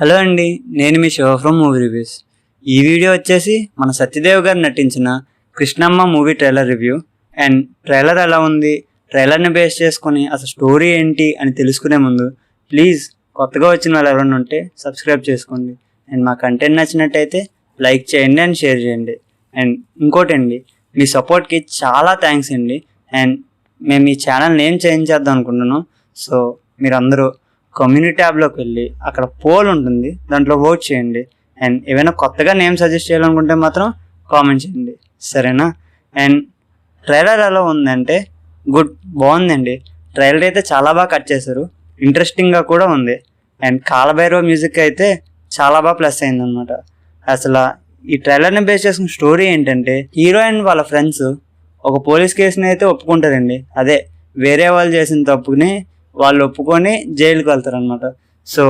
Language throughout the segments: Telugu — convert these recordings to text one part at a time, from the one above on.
హలో అండి, నేను మీ శివ ఫ్రమ్ మూవీ రివ్యూస్. ఈ వీడియో వచ్చేసి మన సత్యదేవ్ గారు నటించిన Krishnamma movie trailer review. And trailer ఎలా ఉంది, ట్రైలర్ని బేస్ చేసుకొని అసలు స్టోరీ ఏంటి అని తెలుసుకునే ముందు ప్లీజ్ కొత్తగా వచ్చిన వాళ్ళు ఎవరైనా ఉంటే సబ్స్క్రైబ్ చేసుకోండి. అండ్ మా కంటెంట్ నచ్చినట్టయితే లైక్ చేయండి అండ్ షేర్ చేయండి. అండ్ ఇంకోటి అండి, మీ సపోర్ట్కి చాలా థ్యాంక్స్ అండి. అండ్ మేము ఈ ఛానల్ నేమ్ చేంజ్ చేద్దాం అనుకుంటున్నాం. సో మీరందరూ కమ్యూనిటీ ట్యాబ్లోకి వెళ్ళి అక్కడ పోల్ ఉంటుంది, దాంట్లో ఓట్ చేయండి. అండ్ ఏమైనా కొత్తగా నేమ్ సజెస్ట్ చేయాలనుకుంటే మాత్రం కామెంట్ చేయండి, సరేనా? అండ్ ట్రైలర్ ఎలా ఉందంటే బాగుందండి. ట్రైలర్ అయితే చాలా బాగా కట్ చేశారు, ఇంట్రెస్టింగ్గా కూడా ఉంది. అండ్ కాలభైరవ మ్యూజిక్ అయితే చాలా బాగా ప్లస్ అయిందనమాట. అసలు ఈ ట్రైలర్ని బేస్ చేసుకున్న స్టోరీ ఏంటంటే, హీరో అండ్ వాళ్ళ ఫ్రెండ్స్ ఒక పోలీస్ కేసుని అయితే ఒప్పుకుంటారండి. అదే వేరే వాళ్ళు చేసిన తప్పుని వాళ్ళు ఒప్పుకొని జైలుకి వెళ్తారు అనమాట. సో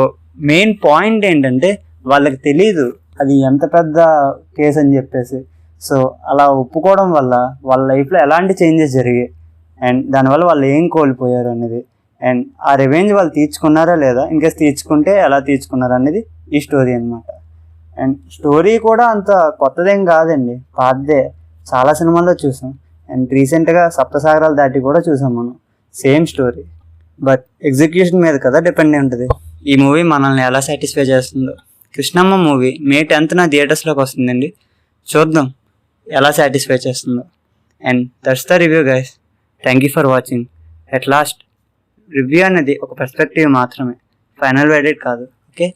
మెయిన్ పాయింట్ ఏంటంటే, వాళ్ళకి తెలీదు అది ఎంత పెద్ద కేసు అని చెప్పేసి. సో అలా ఒప్పుకోవడం వల్ల వాళ్ళ లైఫ్లో ఎలాంటి చేంజెస్ జరిగాయి అండ్ దానివల్ల వాళ్ళు ఏం కోల్పోయారు అనేది, అండ్ ఆ రివెంజ్ వాళ్ళు తీర్చుకున్నారా లేదా, ఇన్కేస్ తీర్చుకుంటే ఎలా తీర్చుకున్నారు అనేది ఈ స్టోరీ అనమాట. అండ్ స్టోరీ కూడా అంత కొత్తదేం కాదండి, పాతదే, చాలా సినిమాల్లో చూసాం. అండ్ రీసెంట్గా సప్తసాగరాలు దాటి కూడా చూసాం మనం, సేమ్ స్టోరీ. బట్ ఎగ్జిక్యూషన్ మీద కదా డిపెండ్ ఉంటుంది ఈ మూవీ మనల్ని ఎలా సాటిస్ఫై చేస్తుందో. కృష్ణమ్మ మూవీ May 10th థియేటర్స్లోకి వస్తుందండి, చూద్దాం ఎలా సాటిస్ఫై చేస్తుందో. And that's the review guys. Thank you for watching. At last review అనేది ఒక పర్స్పెక్టివ్ మాత్రమే, ఫైనల్ వెర్డిక్ట్ కాదు. ఓకే.